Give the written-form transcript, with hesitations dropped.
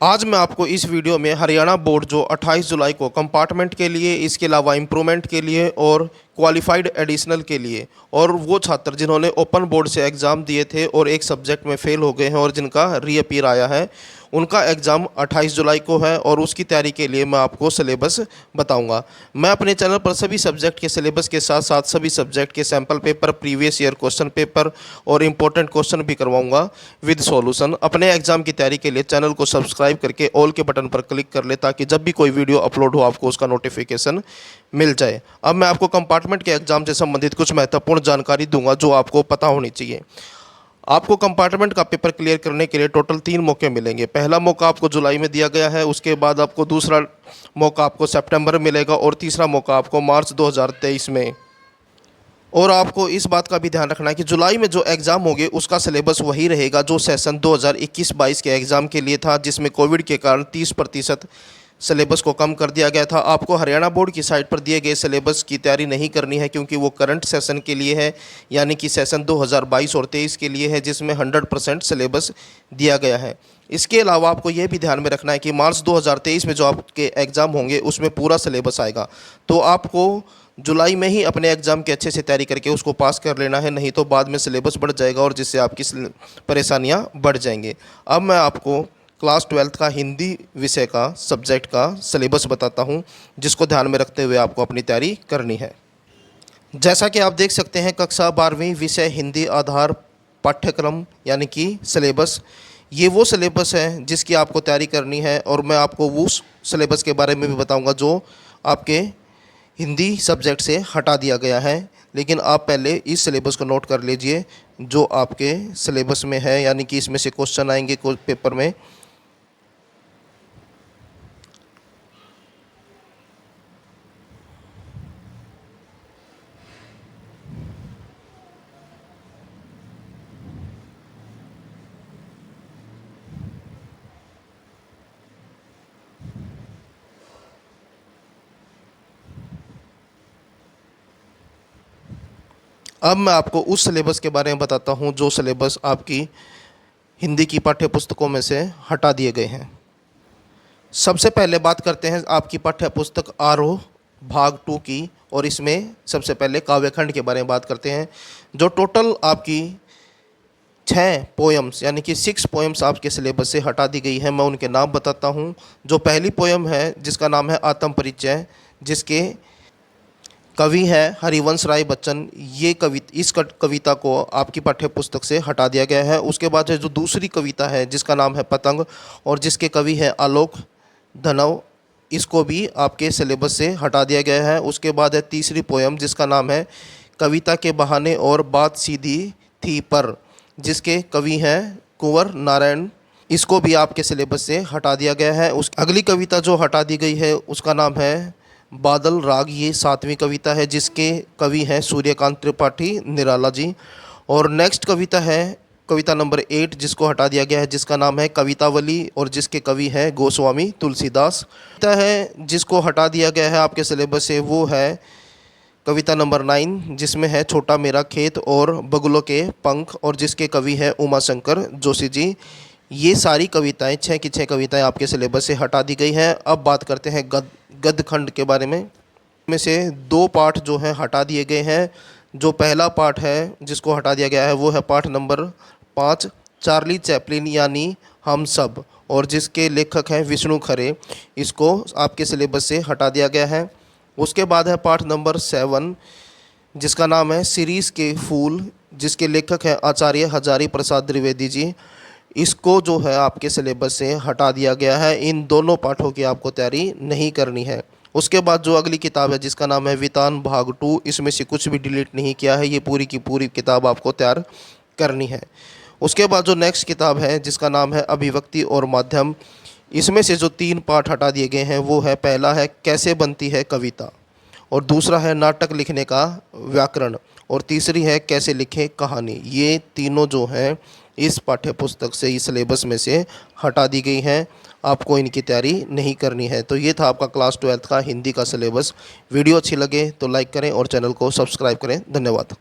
आज मैं आपको इस वीडियो में हरियाणा बोर्ड जो 28 जुलाई को कंपार्टमेंट के लिए, इसके अलावा इम्प्रूवमेंट के लिए और क्वालिफाइड एडिशनल के लिए, और वो छात्र जिन्होंने ओपन बोर्ड से एग्ज़ाम दिए थे और एक सब्जेक्ट में फ़ेल हो गए हैं और जिनका रीअपीयर आया है, उनका एग्ज़ाम 28 जुलाई को है और उसकी तैयारी के लिए मैं आपको सिलेबस बताऊंगा। मैं अपने चैनल पर सभी सब्जेक्ट के सिलेबस के साथ साथ सभी सब्जेक्ट के sample paper, previous year question paper और इम्पोर्टेंट क्वेश्चन भी करवाऊंगा विद सॉल्यूशन। अपने एग्ज़ाम की तैयारी के लिए चैनल को सब्सक्राइब करके ऑल के बटन पर क्लिक कर ले, ताकि जब भी कोई वीडियो अपलोड हो आपको उसका नोटिफिकेशन मिल जाए। अब मैं आपको कंपार्टमेंट के एग्ज़ाम से संबंधित कुछ महत्वपूर्ण जानकारी दूंगा जो आपको पता होनी चाहिए। आपको कंपार्टमेंट का पेपर क्लियर करने के लिए टोटल 3 मौके मिलेंगे। पहला मौका आपको जुलाई में दिया गया है, उसके बाद आपको दूसरा मौका आपको सितंबर में मिलेगा और तीसरा मौका आपको मार्च 2023 में। और आपको इस बात का भी ध्यान रखना है कि जुलाई में जो एग्ज़ाम होंगे उसका सिलेबस वही रहेगा जो सेशन 2021-22 के एग्ज़ाम के लिए था, जिसमें कोविड के कारण 30% सिलेबस को कम कर दिया गया था। आपको हरियाणा बोर्ड की साइट पर दिए गए सिलेबस की तैयारी नहीं करनी है, क्योंकि वो करंट सेशन के लिए है, यानी कि सेशन 2022 और 23 के लिए है, जिसमें 100% सिलेबस दिया गया है। इसके अलावा आपको ये भी ध्यान में रखना है कि मार्च 2023 में जो आपके एग्ज़ाम होंगे उसमें पूरा सिलेबस आएगा, तो आपको जुलाई में ही अपने एग्ज़ाम की अच्छे से तैयारी करके उसको पास कर लेना है, नहीं तो बाद में सिलेबस बढ़ जाएगा और जिससे आपकी परेशानियाँ बढ़ जाएंगी। अब मैं आपको क्लास 12 का हिंदी विषय का सब्जेक्ट का सिलेबस बताता हूं, जिसको ध्यान में रखते हुए आपको अपनी तैयारी करनी है। जैसा कि आप देख सकते हैं, कक्षा 12वीं विषय हिंदी आधार पाठ्यक्रम यानी कि सिलेबस, ये वो सिलेबस है जिसकी आपको तैयारी करनी है। और मैं आपको उस सिलेबस के बारे में भी बताऊंगा जो आपके हिंदी सब्जेक्ट से हटा दिया गया है। लेकिन आप पहले इस सिलेबस को नोट कर लीजिए जो आपके सिलेबस में है, यानी कि इसमें से क्वेश्चन आएंगे पेपर में। अब मैं आपको उस सिलेबस के बारे में बताता हूं जो सिलेबस आपकी हिंदी की पाठ्य पुस्तकों में से हटा दिए गए हैं। सबसे पहले बात करते हैं आपकी पाठ्य पुस्तक आरोह भाग 2 की, और इसमें सबसे पहले काव्यखंड के बारे में बात करते हैं। जो टोटल आपकी 6 पोएम्स यानी कि 6 पोएम्स आपके सिलेबस से हटा दी गई है। मैं उनके नाम बताता हूं। जो पहली पोएम है जिसका नाम है आत्म परिचय, जिसके कवि है हरिवंश राय बच्चन, इस कविता को आपकी पाठ्य पुस्तक से हटा दिया गया है। उसके बाद जो दूसरी कविता है जिसका नाम है पतंग और जिसके कवि है आलोक धनव, इसको भी आपके सिलेबस से हटा दिया गया है। उसके बाद है तीसरी पोएम जिसका नाम है कविता के बहाने और बात सीधी थी पर, जिसके कवि हैं कुंवर नारायण, इसको भी आपके सिलेबस से हटा दिया गया है। उस अगली कविता जो हटा दी गई है उसका नाम है बादल राग, ये 7वीं कविता है जिसके कवि हैं सूर्यकांत त्रिपाठी निराला जी। और नेक्स्ट कविता है कविता नंबर 8 जिसको हटा दिया गया है, जिसका नाम है कवितावली और जिसके कवि हैं गोस्वामी तुलसीदास। कविता है जिसको हटा दिया गया है आपके सिलेबस से, वो है कविता नंबर 9 जिसमें है छोटा मेरा खेत और बगुलों के पंख, और जिसके कवि हैं उमाशंकर जोशी जी। ये सारी कविताएं 6 की 6 कविताएं आपके सिलेबस से हटा दी गई हैं। अब बात करते हैं गद्य खंड के बारे में से 2 पाठ जो हैं हटा दिए गए हैं। जो पहला पाठ है जिसको हटा दिया गया है वो है पाठ नंबर 5 चार्ली चैपलिन यानी हम सब, और जिसके लेखक हैं विष्णु खरे, इसको आपके सिलेबस से हटा दिया गया है। उसके बाद है पाठ नंबर 7 जिसका नाम है सीरीज़ के फूल, जिसके लेखक हैं आचार्य हजारी प्रसाद द्विवेदी जी, इसको जो है आपके सिलेबस से हटा दिया गया है। इन दोनों पाठों की आपको तैयारी नहीं करनी है। उसके बाद जो अगली किताब है जिसका नाम है वितान भाग 2, इसमें से कुछ भी डिलीट नहीं किया है, ये पूरी की पूरी किताब आपको तैयार करनी है। उसके बाद जो नेक्स्ट किताब है जिसका नाम है अभिव्यक्ति और माध्यम, इसमें से जो 3 पाठ हटा दिए गए हैं वो है, पहला है कैसे बनती है कविता, और दूसरा है नाटक लिखने का व्याकरण, और तीसरी है कैसे लिखें कहानी। ये तीनों जो हैं इस पाठ्य पुस्तक से, इस सिलेबस में से हटा दी गई हैं, आपको इनकी तैयारी नहीं करनी है। तो ये था आपका क्लास 12 का हिंदी का सिलेबस। वीडियो अच्छी लगे तो लाइक करें और चैनल को सब्सक्राइब करें। धन्यवाद।